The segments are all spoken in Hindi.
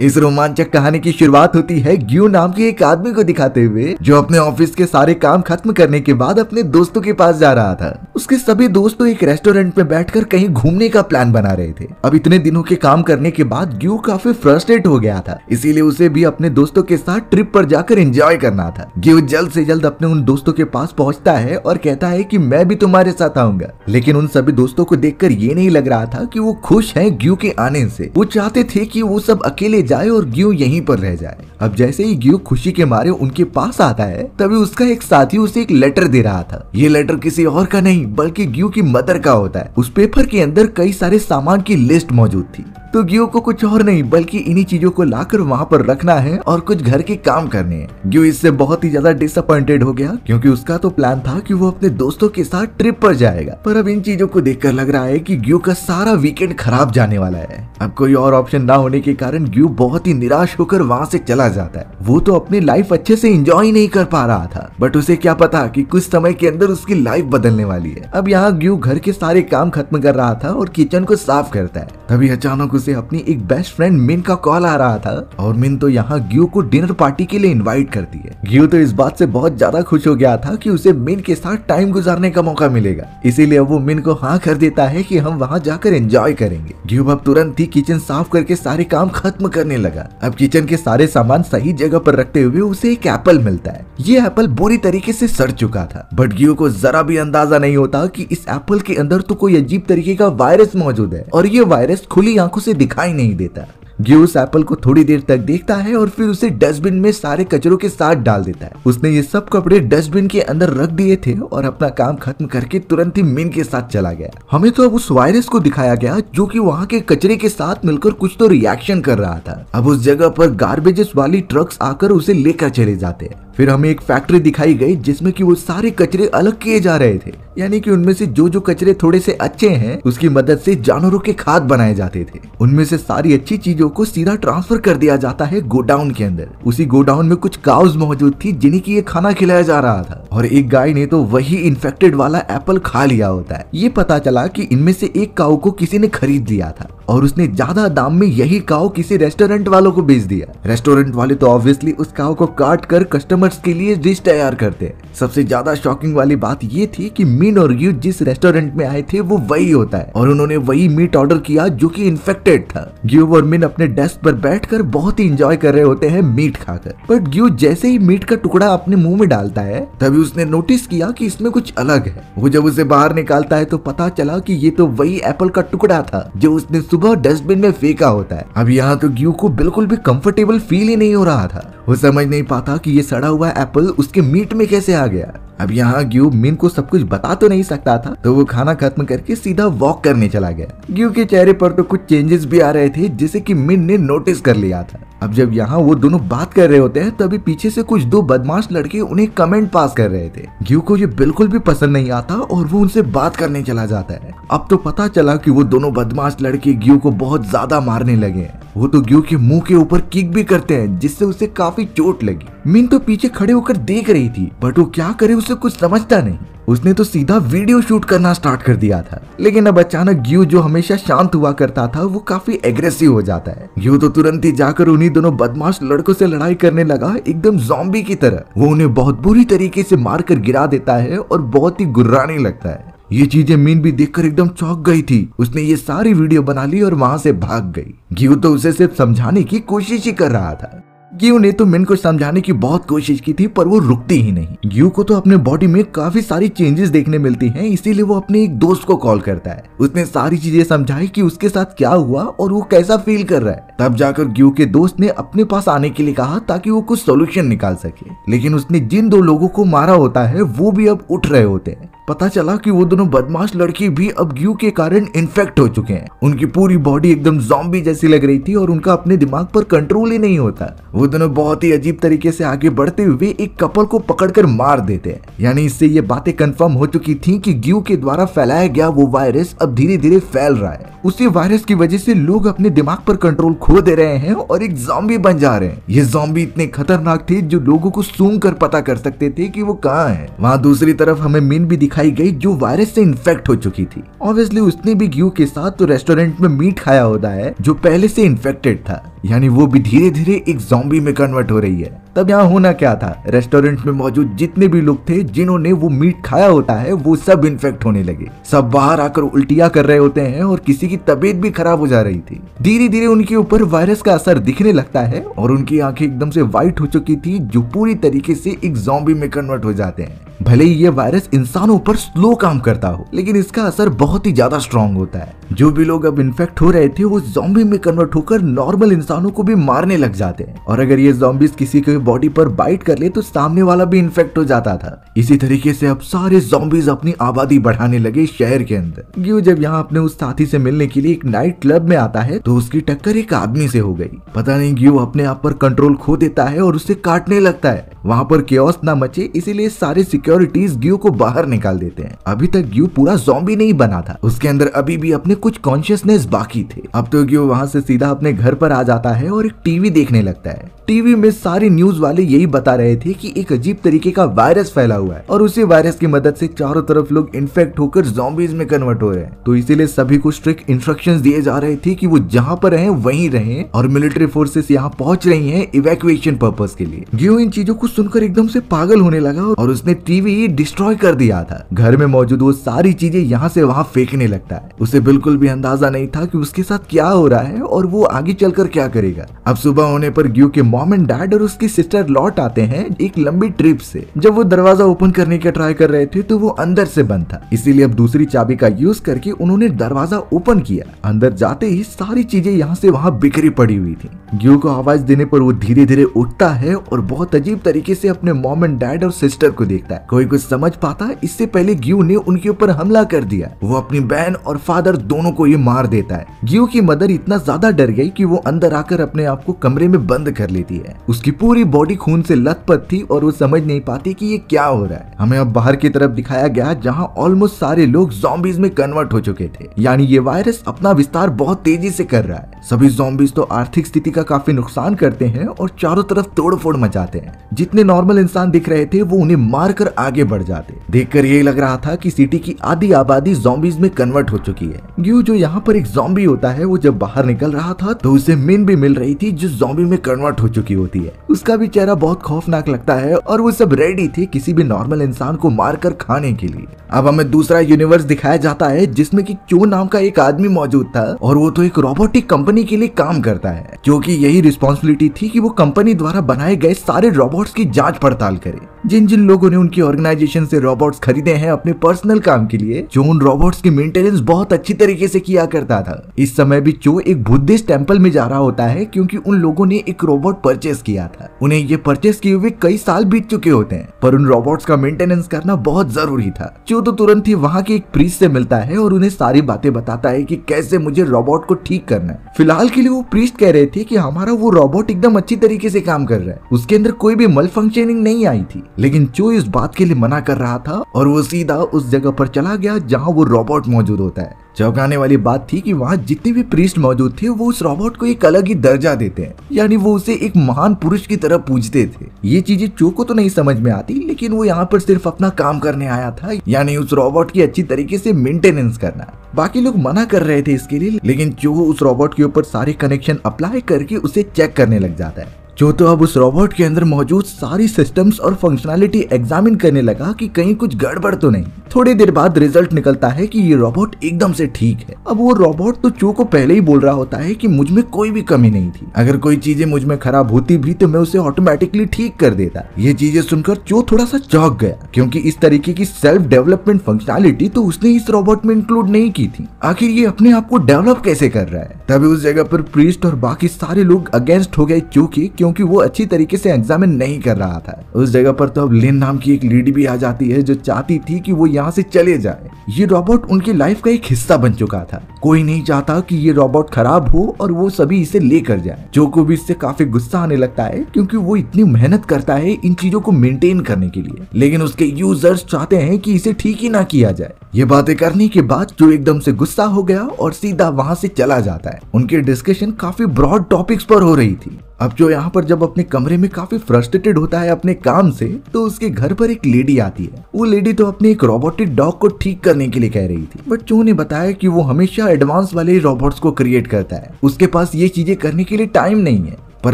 इस रोमांचक कहानी की शुरुआत होती है ग्यू नाम के एक आदमी को दिखाते हुए, जो अपने ऑफिस के सारे काम खत्म करने के बाद अपने दोस्तों के पास जा रहा था। उसके सभी दोस्त तो एक रेस्टोरेंट में बैठकर कहीं घूमने का प्लान बना रहे थे। अब इतने दिनों के काम करने के बाद ग्यू काफी फ्रस्ट्रेट हो गया था, इसीलिए उसे भी अपने दोस्तों के साथ ट्रिप पर जाकर एंजॉय करना था। ग्यू जल्द से जल्द अपने उन दोस्तों के पास पहुंचता है और कहता है कि मैं भी तुम्हारे साथ आऊंगा। लेकिन उन सभी दोस्तों को देखकर ये नहीं लग रहा था कि वो खुश हैं ग्यू के आने से। वो चाहते थे कि वो सब अकेले जाए और ग्यू यहीं पर रह जाए। अब जैसे ही ग्यू खुशी के मारे उनके पास आता है, तभी उसका एक साथी उसे एक लेटर दे रहा था। ये लेटर किसी और का नहीं बल्कि ग्यू की मदर का होता है। उस पेपर के अंदर कई सारे सामान की लिस्ट मौजूद थी। तो ग्यू को कुछ और नहीं बल्कि इन्हीं चीजों को लाकर वहाँ पर रखना है और कुछ घर के काम करने हैं। ग्यू इससे बहुत ही ज्यादा डिसअपॉइंटेड हो गया, क्योंकि उसका तो प्लान था कि वो अपने दोस्तों के साथ ट्रिप पर जाएगा। पर अब इन चीजों को देखकर लग रहा है कि ग्यू का सारा वीकेंड खराब जाने वाला है। अब कोई और ऑप्शन ना होने के कारण ग्यू बहुत ही निराश होकर वहाँ से चला जाता है। वो तो अपनी लाइफ अच्छे से एंजॉय नहीं कर पा रहा था, बट उसे क्या पता कि कुछ समय के अंदर उसकी लाइफ बदलने वाली है। अब यहाँ ग्यू घर के सारे काम खत्म कर रहा था और किचन को साफ करता है। तभी अचानक उसे अपनी एक बेस्ट फ्रेंड मिन का कॉल आ रहा था और मिन तो यहाँ ग्यू को डिनर पार्टी के लिए इनवाइट करती है। ग्यू तो इस बात से बहुत ज्यादा खुश हो गया था कि उसे मिन के साथ टाइम गुजारने का मौका मिलेगा, इसीलिए वो मिन को हाँ कर देता है कि हम वहाँ जाकर एंजॉय करेंगे। ग्यू अब तुरंत ही किचन साफ करके सारे काम खत्म करने लगा। अब किचन के सारे सामान सही जगह पर रखते हुए उसे एक एप्पल मिलता है। ये एप्पल बुरी तरीके से सड़ चुका था, बट ग्यू को जरा भी अंदाजा नहीं होता कि इस एप्पल के अंदर तो कोई अजीब तरीके का वायरस मौजूद है और ये वायरस खुली आंखों से दिखाई नहीं देता। ग्यू उस एप्पल को थोड़ी देर तक देखता है और फिर उसे डस्टबिन में सारे कचरों के साथ डाल देता है। उसने ये सब कपड़े डस्टबिन के अंदर रख दिए थे और अपना काम खत्म करके तुरंत ही मिन के साथ चला गया। हमें तो अब उस वायरस को दिखाया गया जो कि वहाँ के कचरे के साथ मिलकर कुछ तो रिएक्शन कर रहा था। अब उस जगह पर गार्बेजेस वाली ट्रक्स आकर उसे लेकर चले जाते हैं। फिर हमें एक फैक्ट्री दिखाई गई जिसमें कि वो सारे कचरे अलग किए जा रहे थे, यानी कि उनमें से जो कचरे थोड़े से अच्छे हैं उसकी मदद से जानवरों के खाद बनाए जाते थे। उनमें से सारी अच्छी चीजों को सीधा ट्रांसफर कर दिया जाता है गोडाउन के अंदर। उसी गोडाउन में कुछ काउज मौजूद थी जिन्हें की ये खाना खिलाया जा रहा था और एक गाय ने तो वही इन्फेक्टेड वाला एप्पल खा लिया होता है। ये पता चला कि इनमें से एक काऊ को किसी ने खरीद लिया था और उसने ज्यादा दाम में यही काऊ किसी रेस्टोरेंट वालों को बेच दिया। रेस्टोरेंट वाले तो ऑब्वियसली उस काऊ को काट कर कस्टमर्स के लिए डिश तैयार करते हैं। सबसे ज्यादा शॉकिंग वाली बात ये थी कि मिन और ग्यू जिस रेस्टोरेंट में आए थे वो वही होता है और उन्होंने वही मीट ऑर्डर किया जो कि इन्फेक्टेड था। ग्यू और मिन अपने डेस्क पर बैठकर बहुत ही एंजॉय कर रहे होते हैं मीट खाकर, बट ग्यू जैसे ही मीट का टुकड़ा अपने मुंह में डालता है तभी उसने नोटिस किया कि इसमें कुछ अलग है। वो जब उसे बाहर निकालता है तो पता चला कि ये तो वही एप्पल का टुकड़ा था जो उसने सुबह डस्टबिन में फेंका होता है। अब यहाँ तो ग्यू को बिल्कुल भी कंफर्टेबल फील ही नहीं हो रहा था। वो समझ नहीं पाता कि ये सड़ा हुआ एप्पल उसके मीट में कैसे आ गया। अब यहाँ ग्यू मिन को सब कुछ बता तो नहीं सकता था, तो वो खाना खत्म करके सीधा वॉक करने चला गया। ग्यू के चेहरे पर तो कुछ चेंजेस भी आ रहे थे जिसे कि मिन ने नोटिस कर लिया था। अब जब यहाँ वो दोनों बात कर रहे होते हैं तभी पीछे से कुछ दो बदमाश लड़के उन्हें कमेंट पास कर रहे थे। ग्यू को ये बिल्कुल भी पसंद नहीं आता और वो उनसे बात करने चला जाता है। अब तो पता चला कि वो दोनों बदमाश लड़के ग्यू को बहुत ज्यादा मारने लगे हैं। वो तो ग्यू के मुंह के ऊपर किक भी करते हैं जिससे उसे काफी चोट लगी। मिन तो पीछे खड़े होकर देख रही थी, बट वो क्या करे उसे कुछ समझता नहीं। उसने तो सीधा वीडियो शूट करना स्टार्ट कर दिया था। लेकिन अब अचानक ग्यू जो हमेशा शांत हुआ करता था वो काफी एग्रेसिव हो जाता है। ग्यू तो तुरंत ही जाकर उन्हीं दोनों बदमाश लड़कों से लड़ाई करने लगा, एकदम ज़ॉम्बी की तरह। वो उन्हें बहुत बुरी तरीके से मारकर गिरा देता है और बहुत ही गुर्राने लगता है। ये चीजें मिन भी देखकर एकदम चौंक गई थी। उसने ये सारी वीडियो बना ली और वहां से भाग गई। ग्यू तो उसे सिर्फ समझाने की कोशिश ही कर रहा था। ग्यू ने तो मिन को समझाने की बहुत कोशिश की थी पर वो रुकती ही नहीं। ग्यू को तो अपने बॉडी में काफी सारी चेंजेस देखने मिलती हैं, इसीलिए वो अपने एक दोस्त को कॉल करता है। उसने सारी चीजें समझाई कि उसके साथ क्या हुआ और वो कैसा फील कर रहा है। तब जाकर ग्यू के दोस्त ने अपने पास आने के लिए कहा ताकि वो कुछ सोल्यूशन निकाल सके। लेकिन उसने जिन दो लोगों को मारा होता है वो भी अब उठ रहे होते हैं। पता चला कि वो दोनों बदमाश लड़के भी अब ग्यू के कारण इन्फेक्ट हो चुके हैं। उनकी पूरी बॉडी एकदम ज़ॉम्बी जैसी लग रही थी और उनका अपने दिमाग पर कंट्रोल ही नहीं होता। वो दोनों बहुत ही अजीब तरीके से आगे बढ़ते हुए एक कपल को पकड़कर मार देते हैं। यानी इससे ये बातें कंफर्म हो चुकी थी कि ग्यू के द्वारा फैलाया गया वो वायरस अब धीरे धीरे फैल रहा है। उसी वायरस की वजह से लोग अपने दिमाग पर कंट्रोल खो दे रहे हैं और एक ज़ॉम्बी बन जा रहे हैं। ये ज़ॉम्बी इतने खतरनाक थे जो लोगों को सूंघ कर पता कर सकते थे कि वो कहाँ है। वहाँ दूसरी तरफ हमें मिन भी दिखाई गई जो वायरस से इन्फेक्ट हो चुकी थी। ऑब्वियसली उसने भी ग्यू के साथ तो रेस्टोरेंट में मीट खाया होता है जो पहले से इन्फेक्टेड था, यानी वो भी धीरे धीरे एक ज़ॉम्बी में कन्वर्ट हो रही है। तब यहाँ होना क्या था, रेस्टोरेंट में मौजूद जितने भी लोग थे जिन्होंने वो मीट खाया होता है वो सब इन्फेक्ट होने लगे। सब बाहर आकर उल्टियां कर रहे होते हैं और किसी की तबीयत भी खराब हो जा रही थी। धीरे धीरे उनके ऊपर वायरस का असर दिखने लगता है और उनकी आंखें एकदम से व्हाइट हो चुकी थी जो पूरी तरीके से एक ज़ॉम्बी में कन्वर्ट हो जाते हैं। भले ही ये वायरस इंसानों पर स्लो काम करता हो लेकिन इसका असर बहुत ही ज्यादा स्ट्रॉन्ग होता है। जो भी लोग अब इन्फेक्ट हो रहे थे वो ज़ॉम्बी में कन्वर्ट होकर नॉर्मल इंसानों को भी मारने लग जाते हैं और अगर ये ज़ॉम्बीज किसी के बॉडी पर बाइट कर ले तो सामने वाला भी इन्फेक्ट हो जाता था। इसी तरीके से अब सारे ज़ॉम्बीज अपनी आबादी बढ़ाने लगे शहर के अंदर। ग्यू जब यहाँ अपने उस साथी से मिलने के लिए एक नाइट क्लब में आता है तो उसकी टक्कर एक आदमी से हो गई। पता नहीं ग्यू अपने आप पर कंट्रोल खो देता है और उसे काटने लगता है। वहाँ पर केओस ना मचे इसीलिए सारे सिक्योरिटीज ग्यू को बाहर निकाल देते हैं। अभी तक ग्यू पूरा ज़ॉम्बी नहीं बना था, उसके अंदर अभी भी अपने कुछ कॉन्शियसनेस बाकी थे। अब तो ग्यू वहाँ से सीधा अपने घर पर आ जाता है और एक टीवी देखने लगता है। टीवी में सारे न्यूज वाले यही बता रहे थे कि एक अजीब तरीके का वायरस फैला हुआ है और उसी वायरस की मदद से चारों तरफ लोग इन्फेक्ट होकर ज़ॉम्बीज में कन्वर्ट हो रहे हैं। तो इसीलिए सभी को स्ट्रिक्ट इंस्ट्रक्शंस दिए जा रहे थे कि वो जहाँ पर हैं वहीं रहें और मिलिट्री फोर्सेस यहाँ पहुंच रही हैं इवैक्यूएशन पर्पस के लिए। ग्यू इन चीजों को सुनकर एकदम से पागल होने लगा और उसने टीवी डिस्ट्रॉय कर दिया था। घर में मौजूद वो सारी चीजें यहाँ से वहाँ फेंकने लगता है। उसे बिल्कुल भी अंदाजा नहीं था कि उसके साथ क्या हो रहा है और वो आगे चलकर क्या करेगा। अब सुबह होने पर ग्यू के मॉम एंड डैड और उसकी सिस्टर लौट आते हैं एक लंबी ट्रिप से। जब वो दरवाजा ओपन करने का ट्राई कर रहे थे तो वो अंदर से बंद था, इसीलिए अब दूसरी चाबी का यूज करके उन्होंने दरवाजा ओपन किया। अंदर जाते ही सारी चीजें यहाँ से वहाँ बिखरी पड़ी हुई थी। ग्यू को आवाज देने पर वो धीरे धीरे उठता है और बहुत अजीब तरीके से अपने मॉम एंड डैड और सिस्टर को देखता है। कोई कुछ समझ पाता इससे पहले ग्यू ने उनके ऊपर हमला कर दिया। वो अपनी बहन और फादर दोनों को ये मार देता है। ग्यू की मदर इतना ज्यादा डर गई कि वो अंदर आकर अपने आप को कमरे में बंद कर लेती है। उसकी पूरी बॉडी खून से लथपथ थी और वो समझ नहीं पाती कि ये क्या हो रहा है। हमें अब बाहर की तरफ दिखाया गया जहाँ ऑलमोस्ट सारे लोग ज़ॉम्बीज में कन्वर्ट हो चुके थे, यानी ये वायरस अपना विस्तार बहुत तेजी से कर रहा है। सभी ज़ॉम्बीज तो आर्थिक स्थिति का काफी नुकसान करते हैं और चारों तरफ तोड़फोड़ मचाते हैं। जितने नॉर्मल इंसान दिख रहे थे वो उन्हें मारकर आगे बढ़ जाते। देखकर ये लग रहा था कि सिटी की आधी आबादी ज़ॉम्बीज में कन्वर्ट हो चुकी है। ग्यू जो यहाँ पर एक ज़ॉम्बी होता है वो जब बाहर निकल रहा था तो उसे मिन भी मिल रही थी जो ज़ॉम्बी में कन्वर्ट हो चुकी होती है। उसका भी चेहरा बहुत खौफनाक लगता है और वो सब रेडी थे किसी भी नॉर्मल इंसान को मारकर खाने के लिए। अब हमें दूसरा यूनिवर्स दिखाया जाता है जिसमें कि चो नाम का एक आदमी मौजूद था और वो तो एक रोबोटिक कंपनी के लिए काम करता है, जो कि यही रिस्पॉन्सिबिलिटी थी कि वो कंपनी द्वारा बनाए गए सारे रोबोट्स की जांच पड़ताल करे। जिन जिन लोगों ने उनकी ऑर्गेनाइजेशन से रोबोट्स खरीदे हैं अपने पर्सनल काम के लिए, जो उन रोबोट्स की मेंटेनेंस बहुत अच्छी तरीके से किया करता था। इस समय भी चो एक बुद्धिस्ट टेंपल में जा रहा होता है क्योंकि उन लोगों ने एक रोबोट परचेस किया था। उन्हें ये परचेस किए हुए कई साल बीत चुके होते हैं पर उन रोबोट्स का मेंटेनेंस करना बहुत जरूरी था। चो तो तुरंत ही वहाँ के एक प्रीस्ट से मिलता है और उन्हें सारी बातें बताता है कि कैसे मुझे रोबोट को ठीक करना है। फिलहाल के लिए वो प्रीस्ट कह रहे थे कि हमारा वो रोबोट एकदम अच्छी तरीके से काम कर रहा है, उसके अंदर कोई भी मल फंक्शनिंग नहीं आई थी। लेकिन चो इस बात के लिए मना कर रहा था और वो सीधा उस जगह पर चला गया जहाँ वो रोबोट मौजूद होता है। चौंकाने वाली बात थी कि वहाँ जितने भी प्रीस्ट मौजूद थे वो उस रोबोट को एक अलग ही दर्जा देते हैं, यानी वो उसे एक महान पुरुष की तरह पूजते थे। ये चीजें चो को तो नहीं समझ में आती, लेकिन वो यहाँ पर सिर्फ अपना काम करने आया था, यानी उस रोबोट की अच्छी तरीके से मेंटेनेंस करना। बाकी लोग मना कर रहे थे इसके लिए, लेकिन चो उस रोबोट के ऊपर सारे कनेक्शन अप्लाई करके उसे चेक करने लग जाता है। जो तो अब उस रोबोट के अंदर मौजूद सारी सिस्टम्स और फंक्शनैलिटी एग्जामिन करने लगा कि कहीं कुछ गड़बड़ तो नहीं। थोड़ी देर बाद रिजल्ट निकलता है कि ये रोबोट एकदम से ठीक है। अब वो रोबोट तो चो को पहले ही बोल रहा होता है कि मुझ में कोई भी कमी नहीं थी, अगर कोई चीजें मुझ में खराब होती भी तो मैं उसे ऑटोमेटिकली ठीक कर देता। ये चीजें सुनकर चो थोड़ा सा चौंक गया क्योंकि इस तरीके की सेल्फ डेवलपमेंट फंक्शनैलिटी तो उसने इस रोबोट में इंक्लूड नहीं की थी। आखिर ये अपने आप को डेवलप कैसे कर रहा है? तभी उस जगह पर प्रीस्ट और बाकी सारे लोग अगेंस्ट हो गए चो के, क्योंकि वो अच्छी तरीके से एग्जामिन नहीं कर रहा था। उस जगह पर तो अब लिन नाम की एक लेडी भी आ जाती है जो चाहती थी कि वो यहाँ से चले जाए। ये रोबोट उनकी लाइफ का एक हिस्सा बन चुका था। कोई नहीं चाहता कि ये रोबोट खराब हो और वो सभी इसे लेकर जाए। जो को भी इससे काफी गुस्सा आने लगता है क्योंकि वो इतनी मेहनत करता है इन चीजों को मेंटेन करने के लिए, लेकिन उसके यूजर्स चाहते हैं कि इसे ठीक ही ना किया जाए। ये बातें करने के बाद जो एकदम से गुस्सा हो गया और सीधा वहां से चला जाता है। उनकी डिस्कशन काफी ब्रॉड टॉपिक्स पर हो रही थी। अब जो यहाँ पर जब अपने कमरे में काफी फ्रस्ट्रेटेड होता है अपने काम से, तो उसके घर पर एक लेडी आती है। वो लेडी तो अपने एक रोबोटिक डॉग को ठीक करने के लिए कह रही थी, बट जो ने बताया कि वो हमेशा एडवांस वाले रोबोट्स को क्रिएट करता है, उसके पास ये चीजें करने के लिए टाइम नहीं है। पर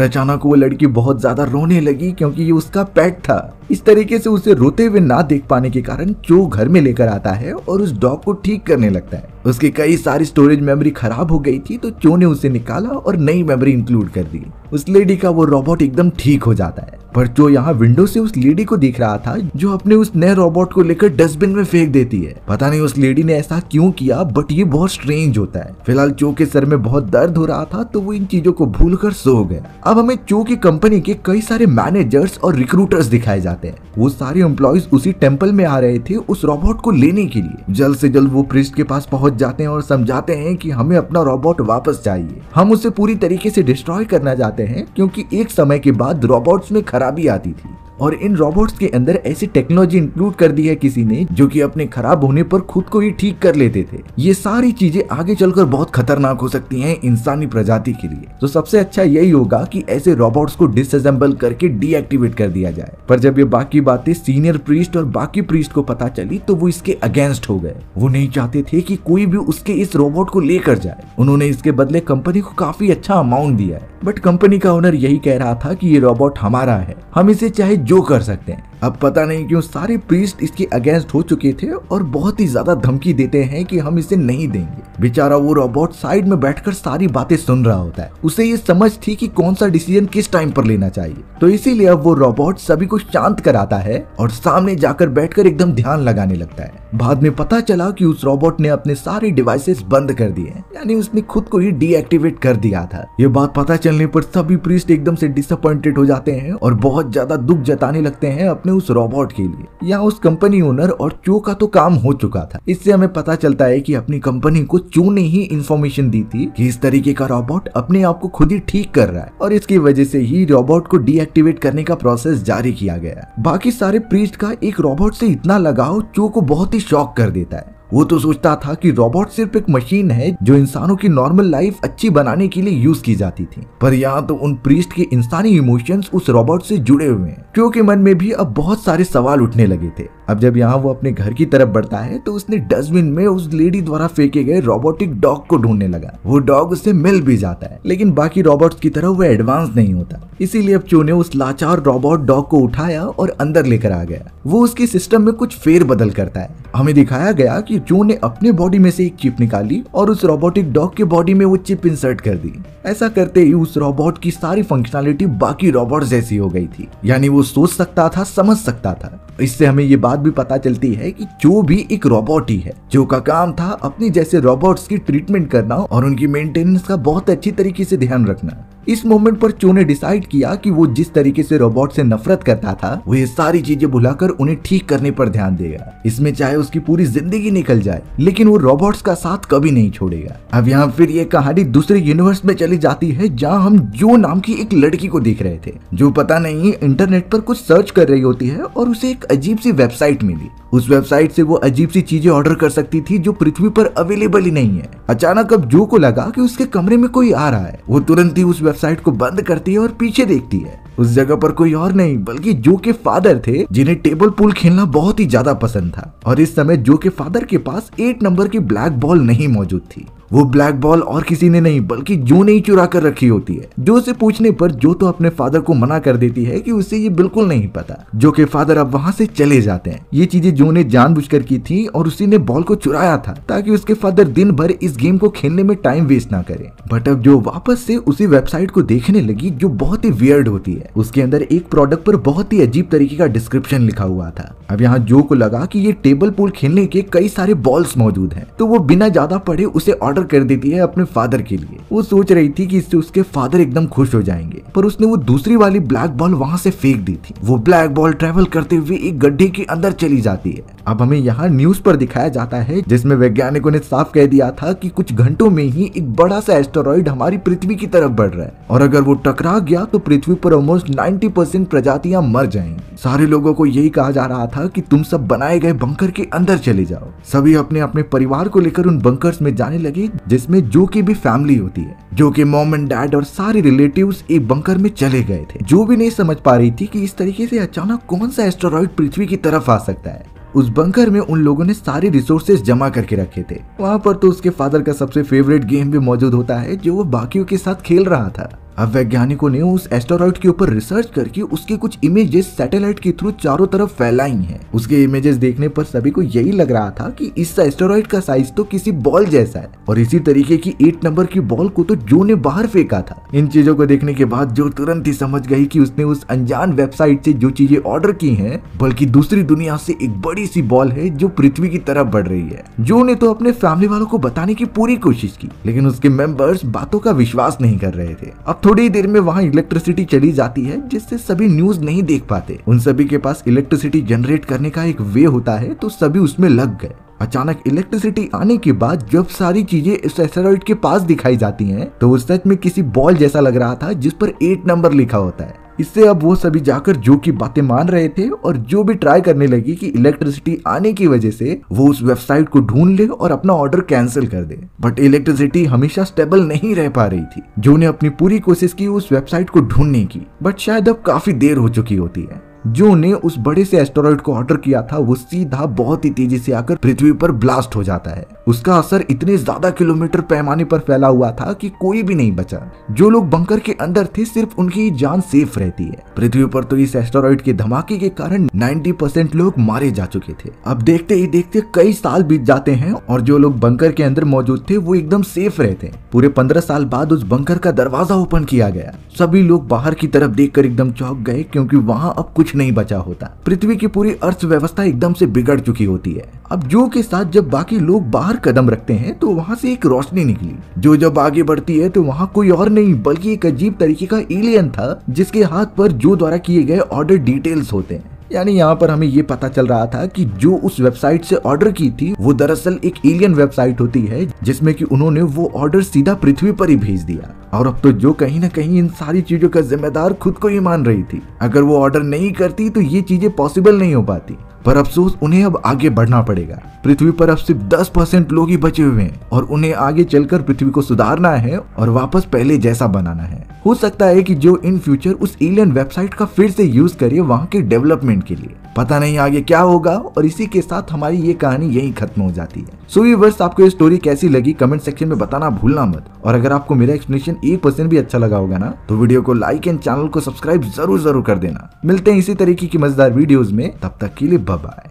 अचानक वो लड़की बहुत ज्यादा रोने लगी क्योंकि ये उसका पेट था। इस तरीके से उसे रोते हुए ना देख पाने के कारण जो घर में लेकर आता है और उस डॉग को ठीक करने लगता है। उसकी कई सारी स्टोरेज मेमोरी खराब हो गई थी, तो जो ने उसे निकाला और नई मेमोरी इंक्लूड कर दी। उस लेडी का वो रोबोट एकदम ठीक हो जाता है। पर जो यहाँ विंडो से उस लेडी को दिख रहा था जो अपने उस नए रोबोट को लेकर डस्टबिन में फेंक देती है। पता नहीं उस लेडी ने ऐसा क्यों किया, बट ये बहुत स्ट्रेंज होता है। फिलहाल चो के सर में बहुत दर्द हो रहा था, तो वो इन चीजों को भूलकर सो गया। अब हमें चो की कंपनी के कई सारे मैनेजर्स और रिक्रूटर्स दिखाए जाते हैं। वो सारे एम्प्लॉइज उसी टेम्पल में आ रहे थे उस रोबोट को लेने के लिए। जल्द से जल्द वो प्रीस्ट के पास पहुंच जाते हैं और समझाते हैं कि हमें अपना रोबोट वापस चाहिए। हम उसे पूरी तरीके से डिस्ट्रॉय करना चाहते हैं क्योंकि एक समय के बाद रोबोट्स में खराबी आती थी और इन रोबोट्स के अंदर ऐसी टेक्नोलॉजी इंक्लूड कर दी है किसी ने जो कि अपने खराब होने पर खुद को ही ठीक कर लेते थे। ये सारी चीजें आगे चलकर बहुत खतरनाक हो सकती हैं इंसानी प्रजाति के लिए। तो सबसे अच्छा यही होगा कि ऐसे रोबोट्स को डिसअसेंबल करके डीएक्टिवेट कर दिया जाए। पर जब ये बाकी बातें सीनियर प्रीस्ट और बाकी प्रीस्ट को पता चली तो वो इसके अगेंस्ट हो गए। वो नहीं चाहते थे कि कोई भी उसके इस रोबोट को लेकर जाए। उन्होंने इसके बदले कंपनी को काफी अच्छा अमाउंट दिया है, बट कंपनी का ओनर यही कह रहा था कि ये रोबोट हमारा है, हम इसे चाहे जो कर सकते हैं। अब पता नहीं क्यों सारे प्रीस्ट इसके अगेंस्ट हो चुके थे और बहुत ही ज्यादा धमकी देते हैं कि हम इसे नहीं देंगे। बेचारा वो रोबोट साइड में बैठकर सारी बातें सुन रहा होता है। उसे ये समझ थी कि कौन सा डिसीजन किस टाइम पर लेना चाहिए, तो इसीलिए अब वो रोबोट सभी को शांत कराता है और सामने जाकर बैठकर एकदम ध्यान लगाने लगता है। बाद में पता चला कि उस रोबोट ने अपने सारे डिवाइसेस बंद कर दिए, यानी उसने खुद को ही डीएक्टिवेट कर दिया था। ये बात पता चलने पर सभी प्रीस्ट एकदम से डिसअपॉइंटेड हो जाते हैं और बहुत ज्यादा दुख जताने लगते हैं अपने उस रोबोट के लिए। यहाँ उस कंपनी ओनर और चो का तो काम हो चुका था। इससे हमें पता चलता है कि अपनी कंपनी को चो ने ही इंफॉर्मेशन दी थी कि इस तरीके का रोबोट अपने आप को खुद ही ठीक कर रहा है और इसकी वजह से ही रोबोट को डीएक्टिवेट करने का प्रोसेस जारी किया गया। बाकी सारे प्रीस्ट का एक रोबोट से इतना लगाव चो को बहुत ही शॉक कर देता है। वो तो सोचता था कि रोबोट सिर्फ एक मशीन है जो इंसानों की नॉर्मल लाइफ अच्छी बनाने के लिए यूज की जाती थी, पर यहाँ तो उन प्रीस्ट के इंसानी इमोशंस उस रोबोट से जुड़े हुए हैं। चो के मन में भी अब बहुत सारे सवाल उठने लगे थे। अब जब यहाँ वो अपने घर की तरफ बढ़ता है तो उसने डस्टबिन में उस लेडी द्वारा फेंके गए रोबोटिक डॉग को ढूंढने लगा। वो डॉग उससे मिल भी जाता है, लेकिन बाकी रोबोट्स की तरह वो एडवांस नहीं होता। इसीलिए अब चो ने उस लाचार रोबोट डॉग को उठाया और अंदर लेकर आ गया। वो उसके सिस्टम में कुछ फेर बदल करता है। हमें दिखाया गया कि चो ने अपने बॉडी में से एक चिप निकाली और उस रोबोटिक डॉग के बॉडी में वो चिप इंसर्ट कर दी। ऐसा करते ही उस रोबोट की सारी फंक्शनैलिटी बाकी रोबोट जैसी हो गई थी, यानी वो सोच सकता था, समझ सकता था। इससे हमें ये बात भी पता चलती है कि चो भी एक रोबोट ही है, जो का काम था अपने जैसे रोबोट्स की ट्रीटमेंट करना और उनकी मेंटेनेंस का बहुत अच्छी तरीके से ध्यान रखना। इस मोमेंट पर चो ने डिसाइड किया कि वो जिस तरीके से रोबोट से नफरत करता था, वो ये सारी चीजें भुलाकर उन्हें ठीक करने पर ध्यान देगा। इसमें चाहे उसकी पूरी जिंदगी निकल जाए, लेकिन वो रोबोट्स का साथ कभी नहीं छोड़ेगा। अब यहाँ फिर ये कहानी दूसरे यूनिवर्स में चली जाती है, जहाँ हम जो नाम की एक लड़की को देख रहे थे, जो पता नहीं इंटरनेट पर कुछ सर्च कर रही होती है और उसे एक अजीब सी वेबसाइट मिली। उस वेबसाइट से वो अजीब सी चीजें ऑर्डर कर सकती थी जो पृथ्वी पर अवेलेबल ही नहीं है। अचानक अब जो को लगा कि उसके कमरे में कोई आ रहा है। वो तुरंत ही उस वेबसाइट को बंद करती है और पीछे देखती है। उस जगह पर कोई और नहीं बल्कि जो के फादर थे, जिन्हें टेबल पूल खेलना बहुत ही ज्यादा पसंद था। और इस समय जो के फादर के पास 8 नंबर की ब्लैक बॉल नहीं मौजूद थी। वो ब्लैक बॉल और किसी ने नहीं बल्कि जो ने ही चुरा कर रखी होती है। जो से पूछने पर जो तो अपने फादर को मना कर देती है कि उसे ये बिल्कुल नहीं पता। जो के फादर अब वहाँ से चले जाते हैं। ये चीजें जो ने जानबूझकर की थी और उसी ने बॉल को चुराया था ताकि उसके फादर दिन भर इस गेम को खेलने में टाइम वेस्ट ना करे। बट अब जो वापस से उसी वेबसाइट को देखने लगी जो बहुत ही वियर्ड होती है। उसके अंदर एक प्रोडक्ट पर बहुत ही अजीब तरीके का डिस्क्रिप्शन लिखा हुआ था। अब यहाँ जो को लगा कि ये टेबल पूल खेलने के कई सारे बॉल्स मौजूद हैं, तो वो बिना ज्यादा पढ़े उसे ऑर्डर कर देती है अपने फादर के लिए। वो सोच रही थी कि इससे उसके फादर एकदम खुश हो जाएंगे, पर उसने वो दूसरी वाली ब्लैक बॉल वहां से फेंक दी थी। वो ब्लैक बॉल ट्रेवल करते हुए एक गड्ढे के अंदर चली जाती है। अब हमें यहाँ न्यूज पर दिखाया जाता है जिसमें वैज्ञानिकों ने साफ कह दिया था कि कुछ घंटों में ही एक बड़ा सा एस्टेरॉइड हमारी पृथ्वी की तरफ बढ़ रहा है और अगर वो टकरा गया तो पृथ्वी पर ऑलमोस्ट 90% प्रजातियां मर जाएंगी। सारे लोगों को यही कहा जा रहा था कि तुम सब बनाए गए बंकर के अंदर चले जाओ। सभी अपने अपने परिवार को लेकर उन बंकर्स में जाने लगे जिसमें जो की भी फैमिली होती है, जो कि मॉम एंड डैड और सारे रिलेटिव्स एक बंकर में चले गए थे। जो भी नहीं समझ पा रही थी कि इस तरीके से अचानक कौन सा एस्टेरॉइड पृथ्वी की तरफ आ सकता है। उस बंकर में उन लोगों ने सारे रिसोर्सेज जमा करके रखे थे। वहाँ पर तो उसके फादर का सबसे फेवरेट गेम भी मौजूद होता है जो वो बाकियों के साथ खेल रहा था। अब वैज्ञानिकों ने उस एस्टेरॉइड के ऊपर रिसर्च करके उसके कुछ इमेजेस सैटेलाइट के थ्रू चारों तरफ फैलाई हैं। उसके इमेजेस देखने पर सभी को यही लग रहा था कि इस एस्टेरॉइड का साइज तो किसी बॉल जैसा है और इसी तरीके की 8 नंबर की बॉल को तो जो ने बाहर फेंका था। इन चीजों को देखने के बाद जो तुरंत ही समझ गई कि उसने उस अनजान वेबसाइट से जो चीजें ऑर्डर की हैं बल्कि दूसरी दुनिया से एक बड़ी सी बॉल है जो पृथ्वी की तरफ बढ़ रही है। जो ने तो अपने फैमिली वालों को बताने की पूरी कोशिश की लेकिन उसके मेंबर्स बातों का विश्वास नहीं कर रहे थे। अब थोड़ी देर में वहां इलेक्ट्रिसिटी चली जाती है जिससे सभी न्यूज नहीं देख पाते। उन सभी के पास इलेक्ट्रिसिटी जनरेट करने का एक वे होता है तो सभी उसमें लग गए। अचानक इलेक्ट्रिसिटी आने के बाद जब सारी चीजें इस एस्टेरॉइड के पास दिखाई जाती हैं तो वो सच में किसी बॉल जैसा लग रहा था जिस पर 8 नंबर लिखा होता है। इससे अब वो सभी जाकर जो की बातें मान रहे थे और जो भी ट्राई करने लगी कि इलेक्ट्रिसिटी आने की वजह से वो उस वेबसाइट को ढूंढ ले और अपना ऑर्डर कैंसिल कर दे। बट इलेक्ट्रिसिटी हमेशा स्टेबल नहीं रह पा रही थी। जो ने अपनी पूरी कोशिश की उस वेबसाइट को ढूंढने की बट शायद अब काफी देर हो चुकी होती है। जो ने उस बड़े से एस्टेरॉइड को ऑर्डर किया था वो सीधा बहुत ही तेजी से आकर पृथ्वी पर ब्लास्ट हो जाता है। उसका असर इतने ज्यादा किलोमीटर पैमाने पर फैला हुआ था कि कोई भी नहीं बचा। जो लोग बंकर के अंदर थे सिर्फ उनकी ही जान सेफ रहती है। पृथ्वी पर तो इस एस्टेरॉइड के धमाके के कारण 90% लोग मारे जा चुके थे। अब देखते ही देखते कई साल बीत जाते हैं और जो लोग बंकर के अंदर मौजूद थे वो एकदम सेफ रहते हैं। पूरे 15 साल बाद उस बंकर का दरवाजा ओपन किया गया। सभी लोग बाहर की तरफ देखकर एकदम चौंक गए क्योंकि वहां अब कुछ नहीं बचा होता। पृथ्वी की पूरी अर्थव्यवस्था एकदम से बिगड़ चुकी होती है। अब जो के साथ जब बाकी लोग बाहर कदम रखते हैं तो वहां से एक रोशनी निकली। जो जब आगे बढ़ती है तो वहां कोई और नहीं बल्कि एक अजीब तरीके का एलियन था जिसके हाथ पर जो द्वारा किए गए ऑर्डर डिटेल्स होते हैं। यानी यहाँ पर हमें ये पता चल रहा था कि जो उस वेबसाइट से ऑर्डर की थी वो दरअसल एक एलियन वेबसाइट होती है जिसमें कि उन्होंने वो ऑर्डर सीधा पृथ्वी पर ही भेज दिया। और अब तो जो कहीं ना कहीं इन सारी चीजों का जिम्मेदार खुद को ही मान रही थी। अगर वो ऑर्डर नहीं करती तो ये चीजें पॉसिबल नहीं हो पाती। पर अफसोस उन्हें अब आगे बढ़ना पड़ेगा। पृथ्वी पर अब सिर्फ 10% लोग ही बचे हुए हैं और उन्हें आगे चलकर पृथ्वी को सुधारना है और वापस पहले जैसा बनाना है। हो सकता है कि जो इन फ्यूचर उस एलियन वेबसाइट का फिर से यूज करे वहां के डेवलपमेंट के लिए। पता नहीं आगे क्या होगा और इसी के साथ हमारी ये कहानी यही खत्म हो जाती है। सो व्यूअर्स, आपको ये स्टोरी कैसी लगी कमेंट सेक्शन में बताना भूलना मत। और अगर आपको मेरा एक्सप्लेनेशन 1% भी अच्छा लगा होगा ना तो वीडियो को लाइक एंड चैनल को सब्सक्राइब जरूर कर देना। मिलते हैं इसी तरीके की मजेदार वीडियोस में, तब तक के लिए बाय बाय।